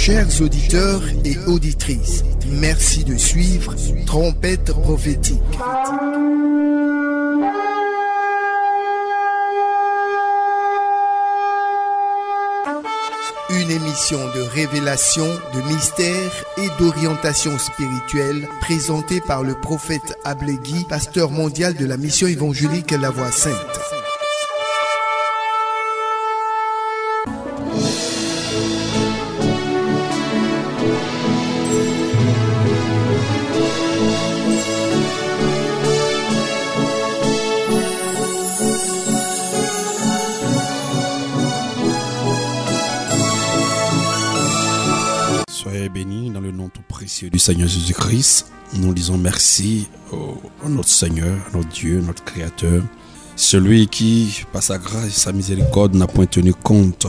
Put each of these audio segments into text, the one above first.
Chers auditeurs et auditrices, merci de suivre Trompette prophétique. Une émission de révélation, de mystère et d'orientation spirituelle présentée par le prophète Ablegui, pasteur mondial de la mission évangélique La Voix Sainte. Soyez bénis dans le nom tout précieux du Seigneur Jésus-Christ. Nous disons merci à notre Seigneur, à notre Dieu, notre Créateur. Celui qui, par sa grâce et sa miséricorde, n'a point tenu compte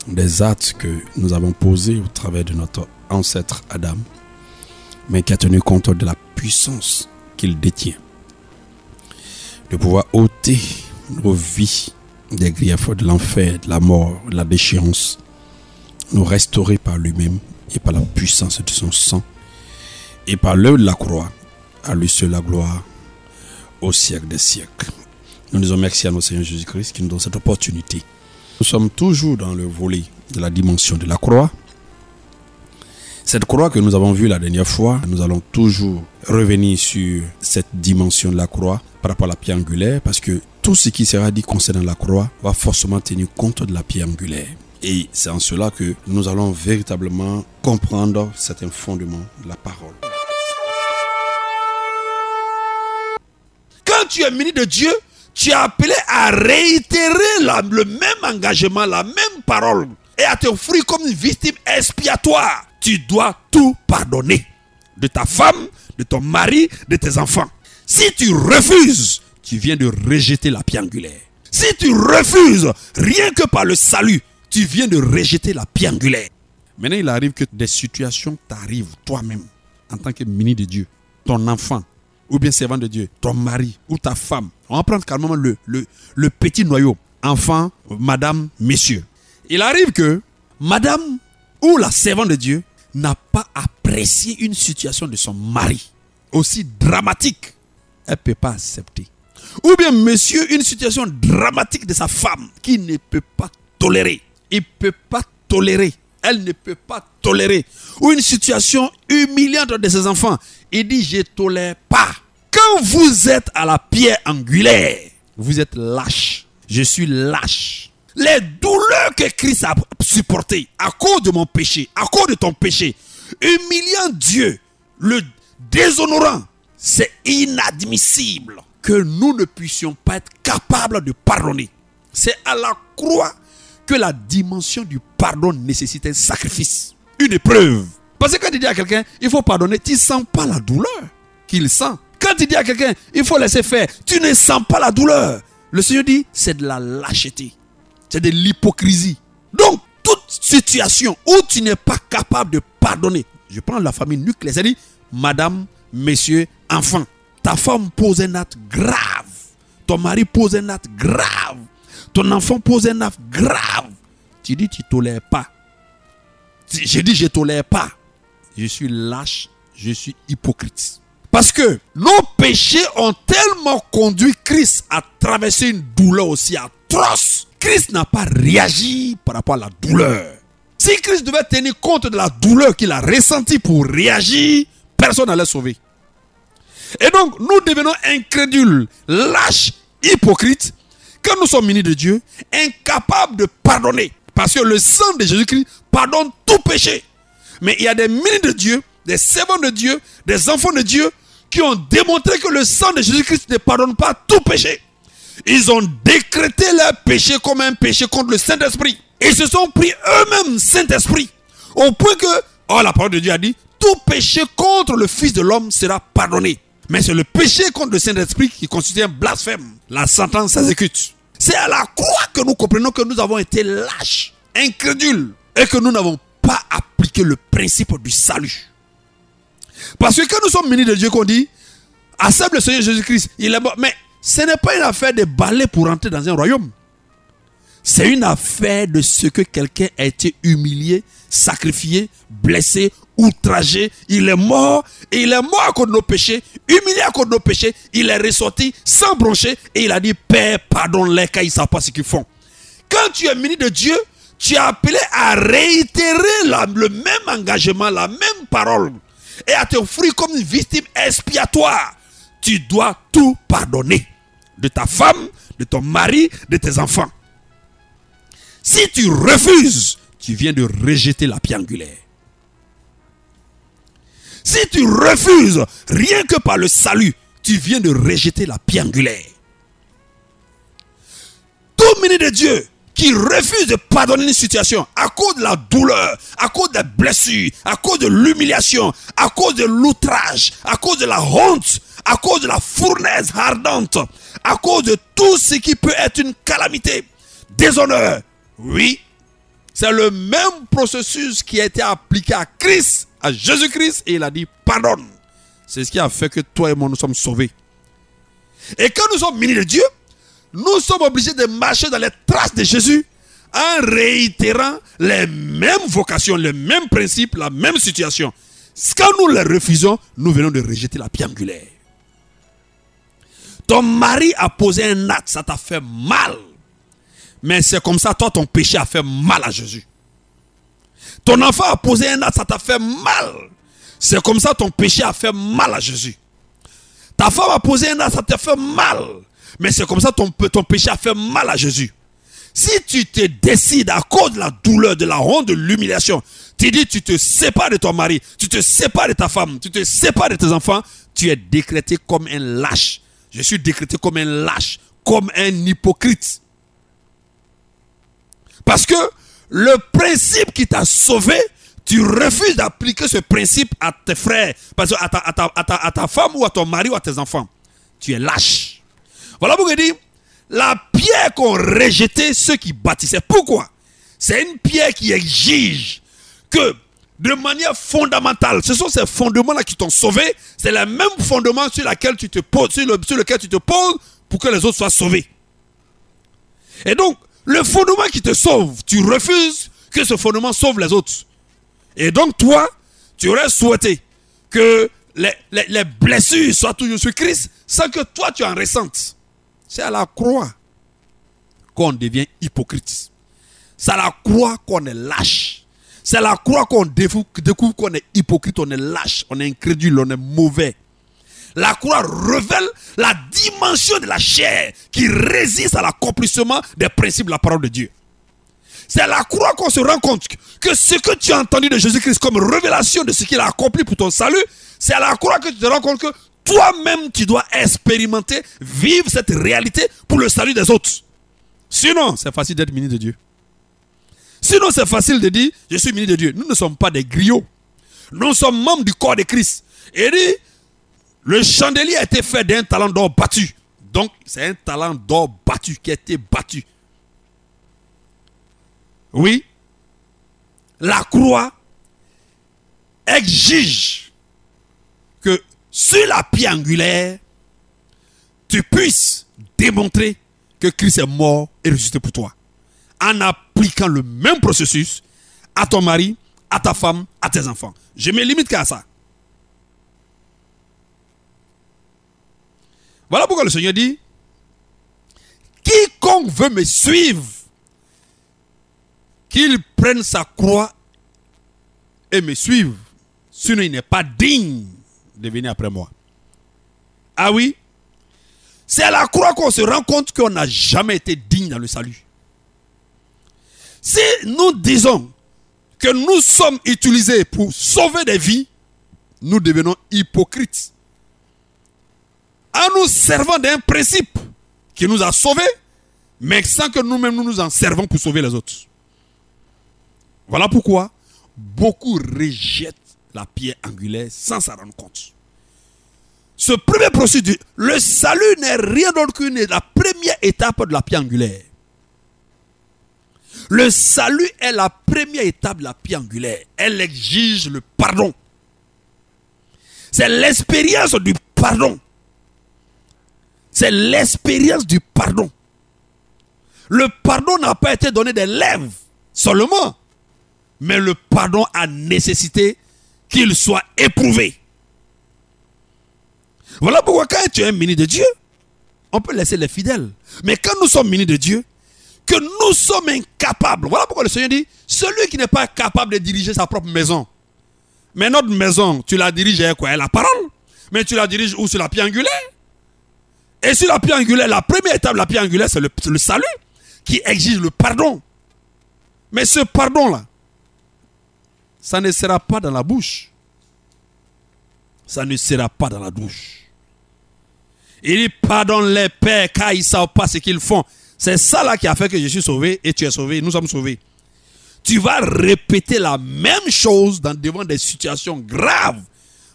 des actes que nous avons posés au travers de notre ancêtre Adam, mais qui a tenu compte de la puissance qu'il détient, de pouvoir ôter nos vies des griefs de l'enfer, de la mort, de la déchéance, nous restaurer par lui-même et par la puissance de son sang et par l'œuvre de la croix. À lui seul la gloire au siècle des siècles. Nous disons merci à notre Seigneur Jésus-Christ qui nous donne cette opportunité. Nous sommes toujours dans le volet de la dimension de la croix. Cette croix que nous avons vue la dernière fois, nous allons toujours revenir sur cette dimension de la croix par rapport à la pierre angulaire, parce que tout ce qui sera dit concernant la croix va forcément tenir compte de la pierre angulaire. Et c'est en cela que nous allons véritablement comprendre certains fondements de la parole. Quand tu es ministre de Dieu, tu es appelé à réitérer le même engagement, la même parole, et à t'offrir comme une victime expiatoire. Tu dois tout pardonner. De ta femme, de ton mari, de tes enfants. Si tu refuses, tu viens de rejeter la pierre angulaire. Si tu refuses, rien que par le salut, tu viens de rejeter la pierre angulaire. Maintenant, il arrive que des situations t'arrivent toi-même en tant que ministre de Dieu, ton enfant, ou bien servant de Dieu, ton mari ou ta femme. On va prendre calmement le petit noyau. Enfant, madame, messieurs. Il arrive que madame ou la servante de Dieu n'a pas apprécié une situation de son mari aussi dramatique. Elle ne peut pas accepter. Ou bien monsieur, une situation dramatique de sa femme qui ne peut pas tolérer. Il ne peut pas tolérer. Elle ne peut pas tolérer. Ou une situation humiliante de ses enfants. Il dit, je ne tolère pas. Quand vous êtes à la pierre angulaire, vous êtes lâche. Je suis lâche. Les douleurs que Christ a supportées à cause de mon péché, à cause de ton péché, humiliant Dieu, le déshonorant, c'est inadmissible que nous ne puissions pas être capables de pardonner. C'est à la croix que la dimension du pardon nécessite un sacrifice, une épreuve. Parce que quand tu dis à quelqu'un, il faut pardonner, tu ne sens pas la douleur qu'il sent. Quand tu dis à quelqu'un, il faut laisser faire, tu ne sens pas la douleur. Le Seigneur dit, c'est de la lâcheté, c'est de l'hypocrisie. Donc, toute situation où tu n'es pas capable de pardonner, je prends la famille nucléaire, c'est-à-dire, madame, messieurs, enfants, ta femme pose un acte grave, ton mari pose un acte grave, ton enfant pose un acte grave. Tu dis, tu ne tolères pas. Je dis, je ne tolère pas. Je suis lâche, je suis hypocrite. Parce que nos péchés ont tellement conduit Christ à traverser une douleur aussi atroce. Christ n'a pas réagi par rapport à la douleur. Si Christ devait tenir compte de la douleur qu'il a ressentie pour réagir, personne n'allait sauver. Et donc, nous devenons incrédules, lâches, hypocrites, quand nous sommes ministres de Dieu, incapables de pardonner. Parce que le sang de Jésus-Christ pardonne tout péché. Mais il y a des ministres de Dieu, des servants de Dieu, des enfants de Dieu, qui ont démontré que le sang de Jésus-Christ ne pardonne pas tout péché. Ils ont décrété leur péché comme un péché contre le Saint-Esprit. Ils se sont pris eux-mêmes Saint-Esprit. Au point que, la parole de Dieu a dit, tout péché contre le Fils de l'homme sera pardonné. Mais c'est le péché contre le Saint-Esprit qui constitue un blasphème. La sentence s'exécute. C'est à la croix que nous comprenons que nous avons été lâches, incrédules, et que nous n'avons pas appliqué le principe du salut. Parce que quand nous sommes ministres de Dieu, qu'on dit, accepte le Seigneur Jésus-Christ, il est bon. Mais ce n'est pas une affaire de balai pour entrer dans un royaume. C'est une affaire de ce que quelqu'un a été humilié, sacrifié, blessé, outragé. Il est mort et il est mort à cause de nos péchés, humilié à cause de nos péchés. Il est ressorti sans broncher et il a dit: Père, pardonne-les car ils ne savent pas ce qu'ils font. Quand tu es ministre de Dieu, tu es appelé à réitérer le même engagement, la même parole et à te offrir comme une victime expiatoire. Tu dois tout pardonner, de ta femme, de ton mari, de tes enfants. Si tu refuses, tu viens de rejeter la pierre angulaire. Si tu refuses, rien que par le salut, tu viens de rejeter la pierre angulaire. Tout ministre de Dieu qui refuse de pardonner une situation à cause de la douleur, à cause des blessures, à cause de l'humiliation, à cause de l'outrage, à cause de la honte, à cause de la fournaise ardente, à cause de tout ce qui peut être une calamité, déshonneur. Oui, c'est le même processus qui a été appliqué à Christ, à Jésus-Christ, et il a dit: pardonne. C'est ce qui a fait que toi et moi nous sommes sauvés. Et quand nous sommes ministres de Dieu, nous sommes obligés de marcher dans les traces de Jésus en réitérant les mêmes vocations, les mêmes principes, la même situation. Quand nous les refusons, nous venons de rejeter la pierre angulaire. Ton mari a posé un acte, ça t'a fait mal. Mais c'est comme ça, toi, ton péché a fait mal à Jésus. Ton enfant a posé un acte, ça t'a fait mal. C'est comme ça, ton péché a fait mal à Jésus. Ta femme a posé un acte, ça t'a fait mal. Mais c'est comme ça, ton péché a fait mal à Jésus. Si tu te décides à cause de la douleur, de la honte, de l'humiliation, tu dis tu te sépares de ton mari, tu te sépares de ta femme, tu te sépares de tes enfants, tu es décrété comme un lâche. Je suis décrété comme un lâche, comme un hypocrite. Parce que le principe qui t'a sauvé, tu refuses d'appliquer ce principe à tes frères, parce que à ta femme ou à ton mari ou à tes enfants. Tu es lâche. Voilà pourquoi il dit, la pierre qu'ont rejeté ceux qui bâtissaient. Pourquoi? C'est une pierre qui exige que, de manière fondamentale, ce sont ces fondements-là qui t'ont sauvé. C'est le même fondement sur lequel tu te poses pour que les autres soient sauvés. Et donc, le fondement qui te sauve, tu refuses que ce fondement sauve les autres. Et donc, toi, tu aurais souhaité que les blessures soient toujours sur Christ sans que toi, tu en ressentes. C'est à la croix qu'on devient hypocrite. C'est à la croix qu'on est lâche. C'est à la croix qu'on découvre qu'on est hypocrite, on est lâche, on est incrédule, on est mauvais. La croix révèle la dimension de la chair qui résiste à l'accomplissement des principes de la parole de Dieu. C'est à la croix qu'on se rend compte que ce que tu as entendu de Jésus-Christ comme révélation de ce qu'il a accompli pour ton salut, c'est à la croix que tu te rends compte que toi-même tu dois expérimenter, vivre cette réalité pour le salut des autres. Sinon, c'est facile d'être ministre de Dieu. Sinon, c'est facile de dire, je suis ministre de Dieu. Nous ne sommes pas des griots. Nous sommes membres du corps de Christ. Et dit, le chandelier a été fait d'un talent d'or battu. Donc, c'est un talent d'or battu qui a été battu. Oui. La croix exige que sur la pierre angulaire, tu puisses démontrer que Christ est mort et ressuscité pour toi. En appliquant le même processus à ton mari, à ta femme, à tes enfants. Je me limite qu'à ça. Voilà pourquoi le Seigneur dit, quiconque veut me suivre, qu'il prenne sa croix et me suive. Sinon, il n'est pas digne de venir après moi. Ah oui? C'est à la croix qu'on se rend compte qu'on n'a jamais été digne dans le salut. Si nous disons que nous sommes utilisés pour sauver des vies, nous devenons hypocrites. En nous servant d'un principe qui nous a sauvés, mais sans que nous-mêmes nous en servons pour sauver les autres. Voilà pourquoi beaucoup rejettent la pierre angulaire sans s'en rendre compte. Ce premier procédure, le salut n'est rien d'autre qu'une la première étape de la pierre angulaire. Le salut est la première étape de la pierre angulaire. Elle exige le pardon. C'est l'expérience du pardon. C'est l'expérience du pardon. Le pardon n'a pas été donné des lèvres seulement, mais le pardon a nécessité qu'il soit éprouvé. Voilà pourquoi quand tu es un ministre de Dieu, on peut laisser les fidèles. Mais quand nous sommes ministres de Dieu, que nous sommes incapables. Voilà pourquoi le Seigneur dit, celui qui n'est pas capable de diriger sa propre maison. Mais notre maison, tu la diriges avec quoi? La parole. Mais tu la diriges où? Sur la pierre angulaire. Et sur la pierre angulaire, la première étape de la pierre angulaire, c'est le salut, qui exige le pardon. Mais ce pardon-là, ça ne sera pas dans la bouche. Ça ne sera pas dans la douche. Il dit, pardonne les pères, car ils ne savent pas ce qu'ils font. C'est ça là qui a fait que je suis sauvé et tu es sauvé, nous sommes sauvés. Tu vas répéter la même chose devant des situations graves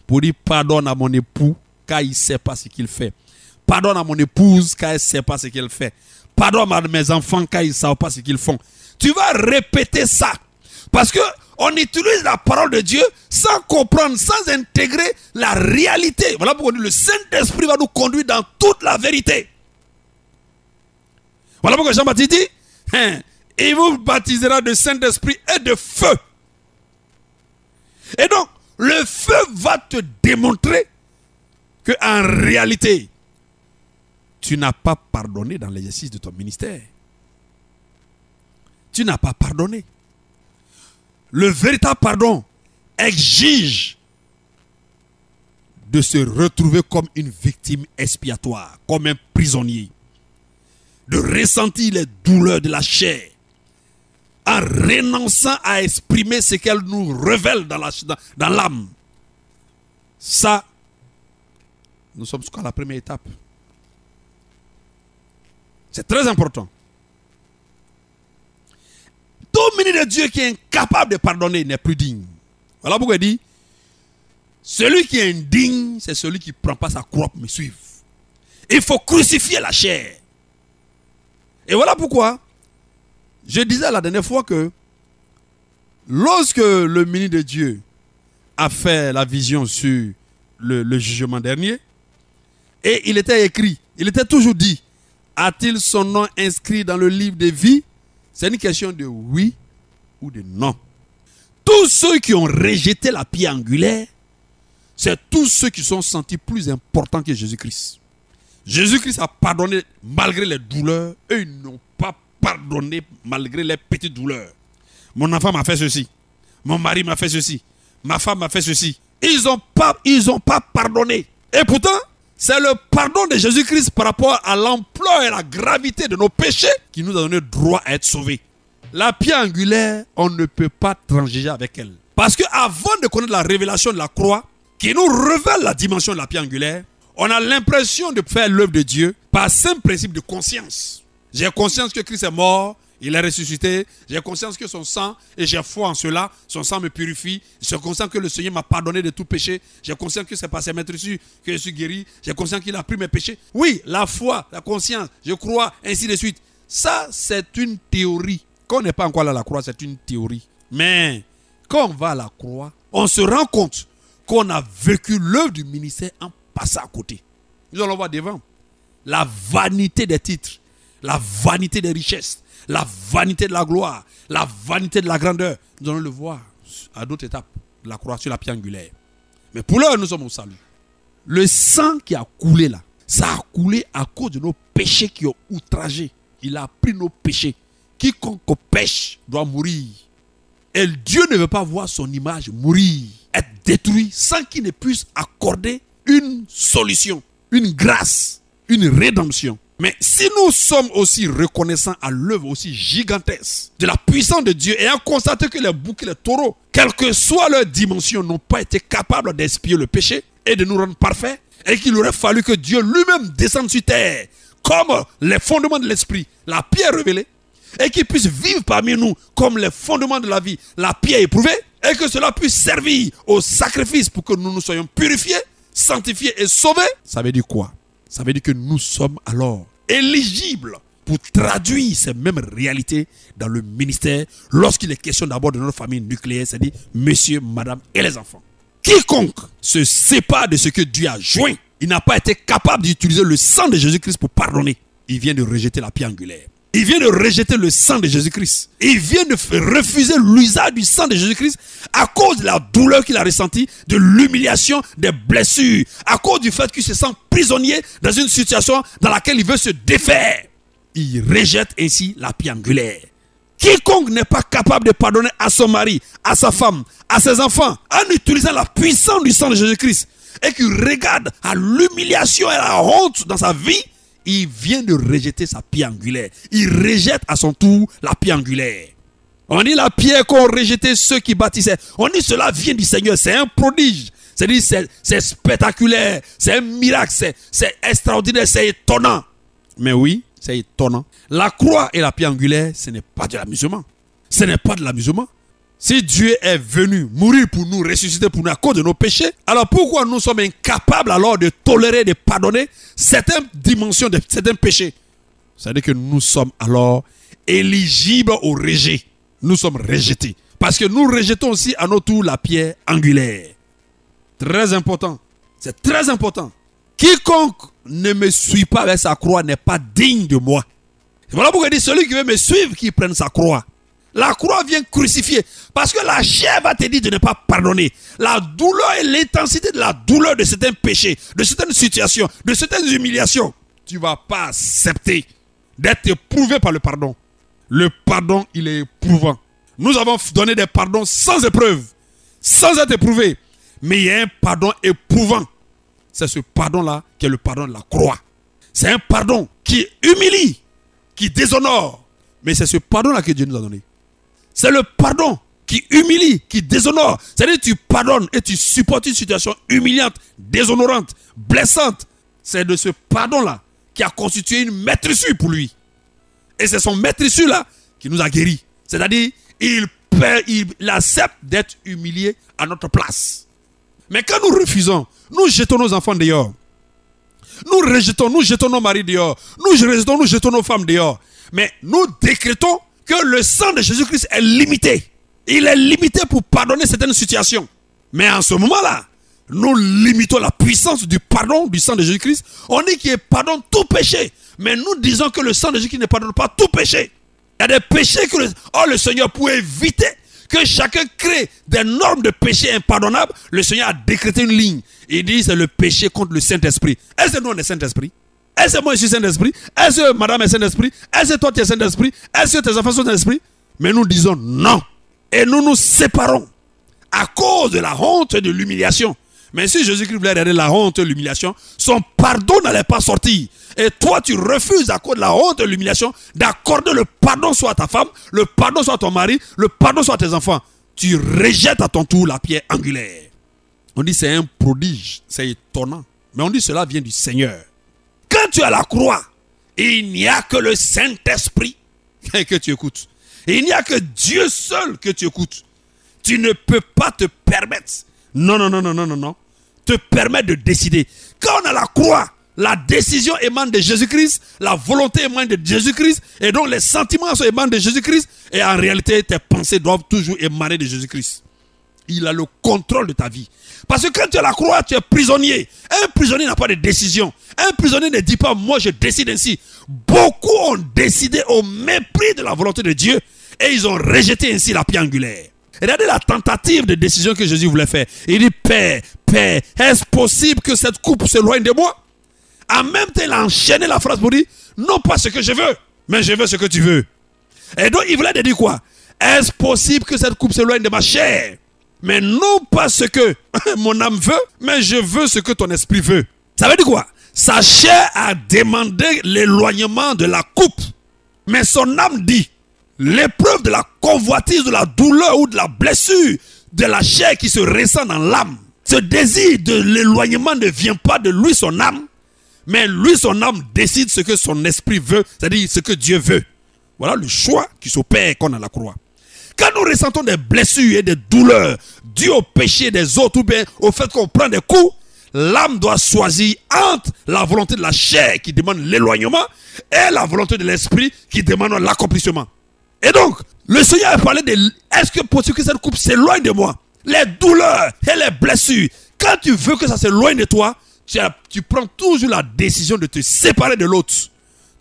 pour dire pardonne à mon époux car il ne sait pas ce qu'il fait. Pardonne à mon épouse car elle ne sait pas ce qu'elle fait. Pardonne à mes enfants car ils ne savent pas ce qu'ils font. Tu vas répéter ça parce qu'on utilise la parole de Dieu sans comprendre, sans intégrer la réalité. Voilà pourquoi le Saint-Esprit va nous conduire dans toute la vérité. Voilà pourquoi Jean-Baptiste dit, il vous baptisera de Saint-Esprit et de feu. Et donc, le feu va te démontrer qu'en réalité, tu n'as pas pardonné dans l'exercice de ton ministère. Tu n'as pas pardonné. Le véritable pardon exige de se retrouver comme une victime expiatoire, comme un prisonnier. De ressentir les douleurs de la chair en renonçant à exprimer ce qu'elle nous révèle dans l'âme. Ça, nous sommes jusqu'à la première étape. C'est très important. Tout ministre de Dieu qui est incapable de pardonner n'est plus digne. Voilà pourquoi il dit, celui qui est indigne, c'est celui qui ne prend pas sa croix pour me suivre. Il faut crucifier la chair. Et voilà pourquoi je disais la dernière fois que lorsque le ministre de Dieu a fait la vision sur le jugement dernier, et il était écrit, il était toujours dit, a-t-il son nom inscrit dans le livre de vie? C'est une question de oui ou de non. Tous ceux qui ont rejeté la pierre angulaire, c'est tous ceux qui sont sentis plus importants que Jésus-Christ. Jésus-Christ a pardonné malgré les douleurs. Eux, ils n'ont pas pardonné malgré les petites douleurs. Mon enfant m'a fait ceci. Mon mari m'a fait ceci. Ma femme m'a fait ceci. Ils n'ont pas pardonné. Et pourtant, c'est le pardon de Jésus-Christ par rapport à l'ampleur et la gravité de nos péchés qui nous a donné droit à être sauvés. La pierre angulaire, on ne peut pas transiger avec elle. Parce qu'avant de connaître la révélation de la croix, qui nous révèle la dimension de la pierre angulaire, on a l'impression de faire l'œuvre de Dieu par simple principe de conscience. J'ai conscience que Christ est mort, il est ressuscité. J'ai conscience que son sang, et j'ai foi en cela, son sang me purifie. J'ai conscience que le Seigneur m'a pardonné de tout péché. J'ai conscience que c'est par ses maîtres que je suis guéri. J'ai conscience qu'il a pris mes péchés. Oui, la foi, la conscience, je crois, ainsi de suite. Ça, c'est une théorie. Quand on n'est pas encore à la croix, c'est une théorie. Mais quand on va à la croix, on se rend compte qu'on a vécu l'œuvre du ministère en passant à côté. Nous allons voir devant. La vanité des titres, la vanité des richesses, la vanité de la gloire, la vanité de la grandeur. Nous allons le voir à d'autres étapes de la croix sur la pierre angulaire. Mais pour l'heure, nous sommes au salut. Le sang qui a coulé là, ça a coulé à cause de nos péchés qui ont outragé. Il a pris nos péchés. Quiconque pêche doit mourir. Et Dieu ne veut pas voir son image mourir, être détruit sans qu'il ne puisse accorder une solution, une grâce, une rédemption. Mais si nous sommes aussi reconnaissants à l'œuvre aussi gigantesque de la puissance de Dieu, ayant constaté que les boucs et les taureaux, quelle que soit leur dimension, n'ont pas été capables d'expier le péché et de nous rendre parfaits, et qu'il aurait fallu que Dieu lui-même descende sur terre, comme les fondements de l'esprit, la pierre révélée, et qu'il puisse vivre parmi nous comme les fondements de la vie, la pierre éprouvée, et que cela puisse servir au sacrifice pour que nous nous soyons purifiés, sanctifiés et sauvés. Ça veut dire quoi? Ça veut dire que nous sommes alors éligibles pour traduire ces mêmes réalités dans le ministère lorsqu'il est question d'abord de notre famille nucléaire, c'est-à-dire monsieur, madame et les enfants. Quiconque se sépare de ce que Dieu a joint, il n'a pas été capable d'utiliser le sang de Jésus-Christ pour pardonner. Il vient de rejeter la pierre angulaire. Il vient de rejeter le sang de Jésus-Christ. Il vient de refuser l'usage du sang de Jésus-Christ à cause de la douleur qu'il a ressentie, de l'humiliation, des blessures, à cause du fait qu'il se sent prisonnier dans une situation dans laquelle il veut se défaire. Il rejette ainsi la pierre angulaire. Quiconque n'est pas capable de pardonner à son mari, à sa femme, à ses enfants, en utilisant la puissance du sang de Jésus-Christ, et qui regarde à l'humiliation et à la honte dans sa vie, il vient de rejeter sa pierre angulaire. Il rejette à son tour la pierre angulaire. On dit la pierre qu'ont rejeté ceux qui bâtissaient. On dit cela vient du Seigneur. C'est un prodige. C'est spectaculaire. C'est un miracle. C'est extraordinaire. C'est étonnant. Mais oui, c'est étonnant. La croix et la pierre angulaire, ce n'est pas de l'amusement. Ce n'est pas de l'amusement. Si Dieu est venu mourir pour nous, ressusciter pour nous à cause de nos péchés, alors pourquoi nous sommes incapables alors de tolérer, de pardonner certaines dimensions de certains péchés? C'est-à-dire que nous sommes alors éligibles au rejet. Nous sommes rejetés. Parce que nous rejetons aussi à notre tour la pierre angulaire. Très important. C'est très important. Quiconque ne me suit pas avec sa croix n'est pas digne de moi. Voilà pourquoi il dit celui qui veut me suivre, qu'il prenne sa croix. La croix vient crucifier. Parce que la chair va te dire de ne pas pardonner. La douleur et l'intensité de la douleur de certains péchés, de certaines situations, de certaines humiliations, tu ne vas pas accepter d'être éprouvé par le pardon. Le pardon, il est éprouvant. Nous avons donné des pardons sans épreuve, sans être éprouvés. Mais il y a un pardon éprouvant. C'est ce pardon-là qui est le pardon de la croix. C'est un pardon qui humilie, qui déshonore. Mais c'est ce pardon-là que Dieu nous a donné. C'est le pardon qui humilie, qui déshonore. C'est-à-dire que tu pardonnes et tu supportes une situation humiliante, déshonorante, blessante. C'est de ce pardon-là qui a constitué une maîtrisure pour lui. Et c'est son maîtrisure-là qui nous a guéris. C'est-à-dire il accepte d'être humilié à notre place. Mais quand nous refusons, nous jetons nos enfants dehors. Nous jetons nos maris dehors. Nous jetons nos femmes dehors. Mais nous décrétons que le sang de Jésus-Christ est limité. Il est limité pour pardonner certaines situations. Mais en ce moment-là, nous limitons la puissance du pardon du sang de Jésus-Christ. On dit qu'il pardonne tout péché. Mais nous disons que le sang de Jésus-Christ ne pardonne pas tout péché. Il y a des péchés que le Seigneur, pour éviter que chacun crée des normes de péché impardonnables, le Seigneur a décrété une ligne. Il dit c'est le péché contre le Saint-Esprit. Est-ce que nous on est Saint-Esprit? Est-ce que moi je suis Saint-Esprit? Est-ce que madame est Saint-Esprit? Est-ce que toi tu es Saint-Esprit? Est-ce que tes enfants sont Saint-Esprit? Mais nous disons non. Et nous nous séparons à cause de la honte et de l'humiliation. Mais si Jésus-Christ voulait arrêter la honte et l'humiliation, son pardon n'allait pas sortir. Et toi tu refuses à cause de la honte et de l'humiliation d'accorder le pardon soit à ta femme, le pardon soit à ton mari, le pardon soit à tes enfants. Tu rejettes à ton tour la pierre angulaire. On dit c'est un prodige, c'est étonnant. Mais on dit cela vient du Seigneur. Quand tu es à la croix, il n'y a que le Saint-Esprit que tu écoutes. Il n'y a que Dieu seul que tu écoutes. Tu ne peux pas te permettre, non, te permettre de décider. Quand on est à la croix, la décision émane de Jésus-Christ, la volonté émane de Jésus-Christ, et donc les sentiments émanent de Jésus-Christ, et en réalité, tes pensées doivent toujours émaner de Jésus-Christ. Il a le contrôle de ta vie. Parce que quand tu es à la croix, tu es prisonnier. Un prisonnier n'a pas de décision. Un prisonnier ne dit pas, moi je décide ainsi. Beaucoup ont décidé au mépris de la volonté de Dieu et ils ont rejeté ainsi la pierre angulaire. Regardez la tentative de décision que Jésus voulait faire. Il dit, Père, est-ce possible que cette coupe s'éloigne de moi? En même temps, il a enchaîné la phrase pour dire, non pas ce que je veux, mais je veux ce que tu veux. Et donc, il voulait dire quoi? Est-ce possible que cette coupe s'éloigne de ma chair? Mais non pas ce que mon âme veut, mais je veux ce que ton esprit veut. Ça veut dire quoi? Sa chair a demandé l'éloignement de la coupe. Mais son âme dit, l'épreuve de la convoitise, de la douleur ou de la blessure de la chair qui se ressent dans l'âme. Ce désir de l'éloignement ne vient pas de lui, son âme, mais lui, son âme décide ce que son esprit veut, c'est-à-dire ce que Dieu veut. Voilà le choix qui s'opère quand on est à la croix. Quand nous ressentons des blessures et des douleurs dues au péché des autres ou bien au fait qu'on prend des coups, l'âme doit choisir entre la volonté de la chair qui demande l'éloignement et la volonté de l'esprit qui demande l'accomplissement. Et donc, le Seigneur a parlé de est-ce que possible que cette coupe s'éloigne de moi? Les douleurs et les blessures, quand tu veux que ça s'éloigne de toi, tu prends toujours la décision de te séparer de l'autre.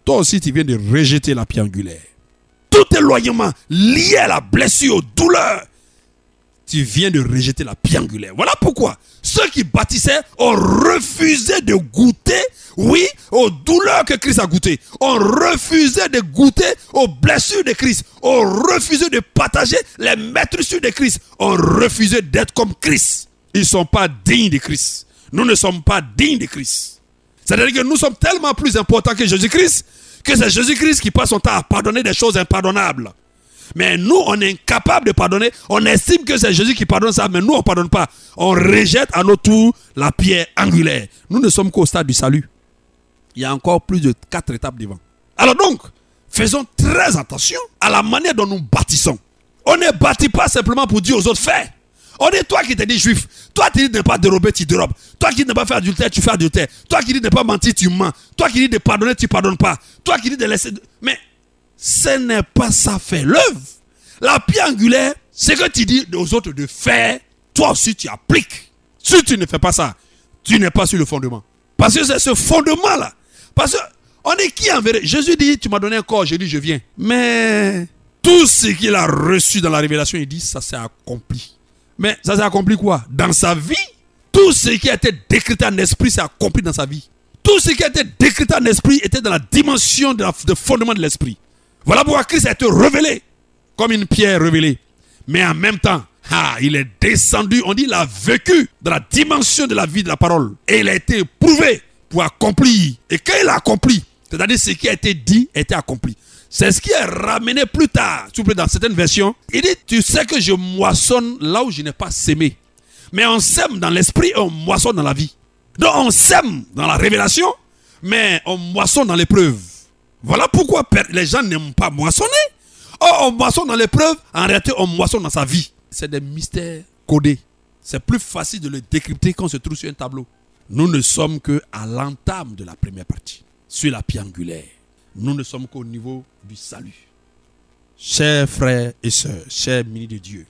toi aussi tu viens de rejeter la pierre angulaire. Tout éloignement lié à la blessure, aux douleurs, tu viens de rejeter la pierre angulaire. Voilà pourquoi ceux qui bâtissaient ont refusé de goûter, oui, aux douleurs que Christ a goûtées. Ont refusé de goûter aux blessures de Christ. Ont refusé de partager les maîtresses de Christ. Ont refusé d'être comme Christ. Ils ne sont pas dignes de Christ. Nous ne sommes pas dignes de Christ. C'est-à-dire que nous sommes tellement plus importants que Jésus-Christ, que c'est Jésus-Christ qui passe son temps à pardonner des choses impardonnables. Mais nous, on est incapable de pardonner. On estime que c'est Jésus qui pardonne ça, mais nous, on ne pardonne pas. On rejette à notre tour la pierre angulaire. Nous ne sommes qu'au stade du salut. Il y a encore plus de 4 étapes devant. Alors donc, faisons très attention à la manière dont nous bâtissons. On ne bâtit pas simplement pour dire aux autres, fais. On est toi qui te dis juif. Toi qui dis de ne pas dérober, tu dérobes. Toi qui dis de ne pas faire adultère, tu fais adultère. Toi qui dis de ne pas mentir, tu mens. Toi qui dis de pardonner, tu ne pardonnes pas. Toi qui dis de laisser... Mais ce n'est pas ça faire l'œuvre. La pierre angulaire, c'est que tu dis aux autres de faire, toi aussi tu appliques. Si tu ne fais pas ça, tu n'es pas sur le fondement. Parce que c'est ce fondement-là. Parce qu'on est qui en vérité? Jésus dit, tu m'as donné un corps, j'ai dit, je viens. Mais tout ce qu'il a reçu dans la révélation, il dit, ça s'est accompli. Mais ça s'est accompli quoi? Dans sa vie, tout ce qui a été décrété en esprit s'est accompli dans sa vie. Tout ce qui a été décrété en esprit était dans la dimension de fondement de l'esprit. Voilà pourquoi Christ a été révélé comme une pierre révélée. Mais en même temps, il est descendu, on dit, il a vécu dans la dimension de la vie de la parole. Et il a été éprouvé pour accomplir. Et quand il a accompli, c'est-à-dire ce qui a été dit, a été accompli. C'est ce qui est ramené plus tard, s'il vous plaît, dans certaines versions. Il dit, tu sais que je moissonne là où je n'ai pas sémé. Mais on sème dans l'esprit et on moissonne dans la vie. Donc on sème dans la révélation, mais on moissonne dans l'épreuve. Voilà pourquoi les gens n'aiment pas moissonner. Oh, on moissonne dans l'épreuve, en réalité on moissonne dans sa vie. C'est des mystères codés. C'est plus facile de le décrypter quand on se trouve sur un tableau. Nous ne sommes qu'à l'entame de la première partie, sur la pierre angulaire. Nous ne sommes qu'au niveau du salut. Chers frères et sœurs, chers ministres de Dieu,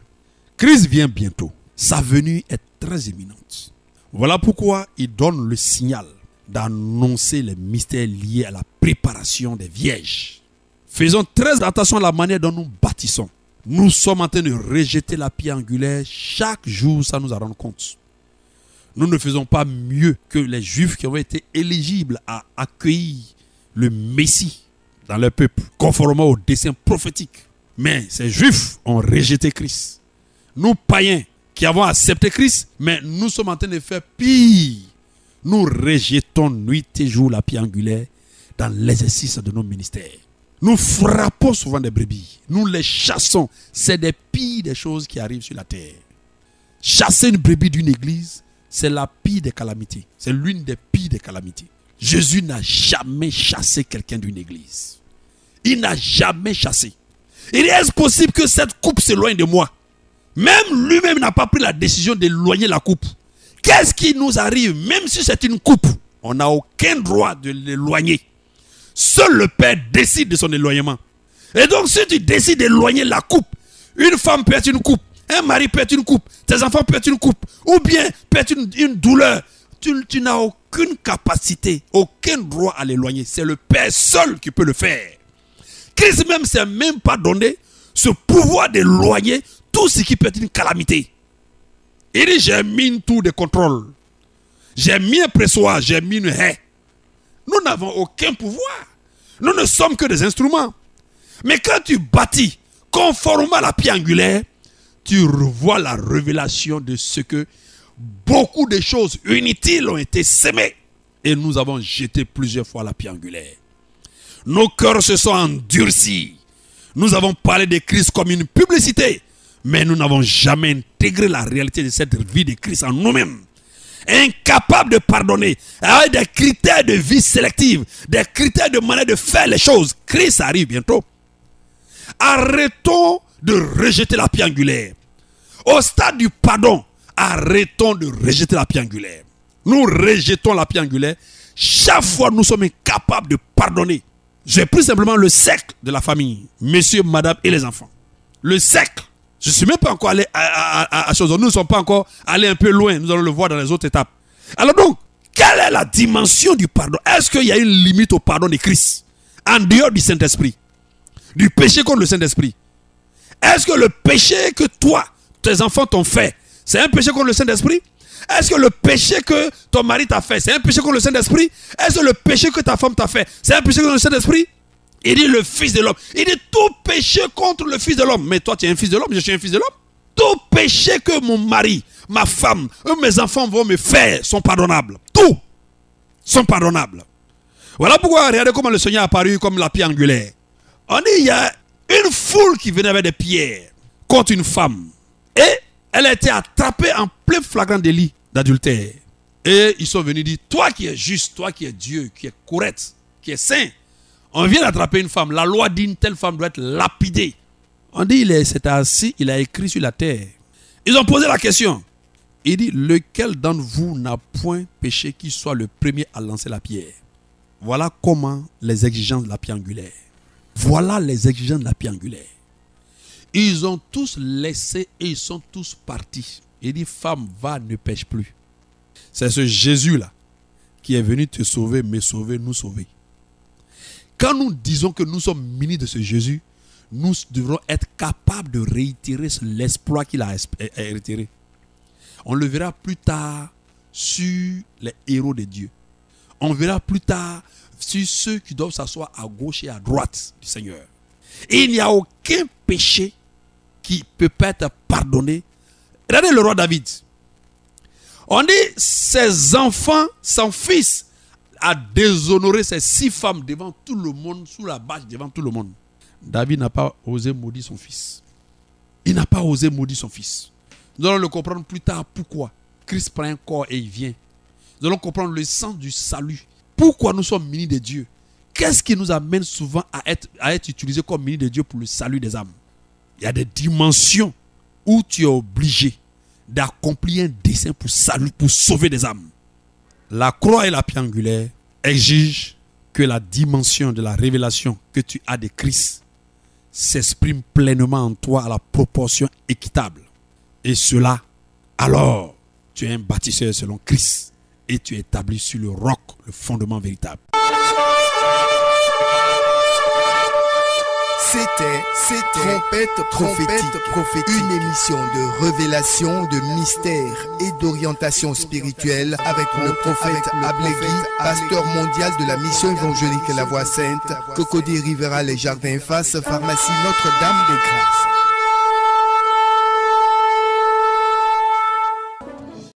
Christ vient bientôt. Sa venue est très imminente. Voilà pourquoi il donne le signal d'annoncer les mystères liés à la préparation des vierges. Faisons très attention à la manière dont nous bâtissons. Nous sommes en train de rejeter la pierre angulaire. Chaque jour, ça nous en rend compte. Nous ne faisons pas mieux que les Juifs qui ont été éligibles à accueillir le Messie dans leur peuple, conformément au dessein prophétique. Mais ces Juifs ont rejeté Christ. Nous, païens, qui avons accepté Christ, mais nous sommes en train de faire pire. Nous rejetons nuit et jour la pierre angulaire dans l'exercice de nos ministères. Nous frappons souvent des brebis. Nous les chassons. C'est des pires des choses qui arrivent sur la terre. Chasser une brebis d'une église, c'est la pire des calamités. C'est l'une des pires des calamités. Jésus n'a jamais chassé quelqu'un d'une église. Il n'a jamais chassé. Il est possible que cette coupe s'éloigne de moi. Même lui-même n'a pas pris la décision d'éloigner la coupe. Qu'est-ce qui nous arrive? Même si c'est une coupe, on n'a aucun droit de l'éloigner. Seul le Père décide de son éloignement. Et donc si tu décides d'éloigner la coupe, une femme peut être une coupe, un mari peut être une coupe, tes enfants peuvent être une coupe, ou bien peut être une douleur. Tu n'as aucune capacité, aucun droit à l'éloigner. C'est le Père seul qui peut le faire. Christ même ne s'est même pas donné ce pouvoir d'éloigner tout ce qui peut être une calamité. Il dit, j'ai mis une tour de contrôle. J'ai mis un pressoir, j'ai mis une haie. Nous n'avons aucun pouvoir. Nous ne sommes que des instruments. Mais quand tu bâtis conformément à la pierre angulaire, tu revois la révélation de ce que beaucoup de choses inutiles ont été sémées. Et nous avons jeté plusieurs fois la pierre angulaire. Nos cœurs se sont endurcis. Nous avons parlé de Christ comme une publicité. Mais nous n'avons jamais intégré la réalité de cette vie de Christ en nous-mêmes. Incapable de pardonner, avec des critères de vie sélective, des critères de manière de faire les choses. Christ arrive bientôt. Arrêtons de rejeter la pierre angulaire. Au stade du pardon, arrêtons de rejeter la pierre angulaire. Nous rejetons la pierre angulaire. Chaque fois, nous sommes incapables de pardonner. J'ai pris simplement le cercle de la famille, monsieur, madame et les enfants. Le cercle. Je ne suis même pas encore allé à chose. Nous ne sommes pas encore allés un peu loin. Nous allons le voir dans les autres étapes. Alors donc, quelle est la dimension du pardon? Est-ce qu'il y a une limite au pardon de Christ? en dehors du Saint-Esprit, du péché contre le Saint-Esprit, est-ce que le péché que toi, tes enfants t'ont fait, c'est un péché contre le Saint-Esprit? Est-ce que le péché que ton mari t'a fait, c'est un péché contre le Saint-Esprit? Est-ce que le péché que ta femme t'a fait, c'est un péché contre le Saint-Esprit? Il dit le Fils de l'homme. Il dit tout péché contre le Fils de l'homme. Mais toi, tu es un fils de l'homme, je suis un fils de l'homme. Tout péché que mon mari, ma femme, mes enfants vont me faire sont pardonnables. Tout sont pardonnables. Voilà pourquoi, regardez comment le Seigneur est apparu comme la pierre angulaire. On dit, il y a une foule qui venait avec des pierres contre une femme. Et elle a été attrapée en plein flagrant délit d'adultère. Et ils sont venus dire, toi qui es juste, toi qui es Dieu, qui est correct, qui est saint, on vient d'attraper une femme. La loi dit une telle femme doit être lapidée. On dit, il s'est assis, il a écrit sur la terre. Ils ont posé la question. Il dit, lequel d'entre vous n'a point péché qui soit le premier à lancer la pierre? Voilà comment les exigences de la pierre angulaire. Voilà les exigences de la pierre angulaire. Ils ont tous laissé et ils sont tous partis. Il dit, femme, va, ne pêche plus. C'est ce Jésus-là qui est venu te sauver, me sauver, nous sauver. Quand nous disons que nous sommes munis de ce Jésus, nous devrons être capables de réitérer l'exploit qu'il a réitéré. On le verra plus tard sur les héros de Dieu. On verra plus tard sur ceux qui doivent s'asseoir à gauche et à droite du Seigneur. Et il n'y a aucun péché qui peut pas être pardonné. Regardez le roi David. On dit, ses enfants, son fils, a déshonoré ses 6 femmes devant tout le monde, sous la bâche devant tout le monde. David n'a pas osé maudire son fils. Il n'a pas osé maudire son fils. Nous allons le comprendre plus tard pourquoi. Christ prend un corps et il vient. Nous allons comprendre le sens du salut. Pourquoi nous sommes munis de Dieu? Qu'est-ce qui nous amène souvent à être utilisés comme munis de Dieu pour le salut des âmes? Il y a des dimensions où tu es obligé d'accomplir un dessein pour sauver des âmes. La croix et la pierre angulaire exigent que la dimension de la révélation que tu as de Christ s'exprime pleinement en toi à la proportion équitable. Et cela, alors, tu es un bâtisseur selon Christ et tu es établi sur le roc, le fondement véritable. C'était Trompette prophétique, une émission de révélation, de mystère et d'orientation spirituelle avec le prophète Ablegui, pasteur mondial de la mission évangélique La Voix Sainte, Cocody Rivera Les Jardins Face, pharmacie Notre-Dame des Grâces.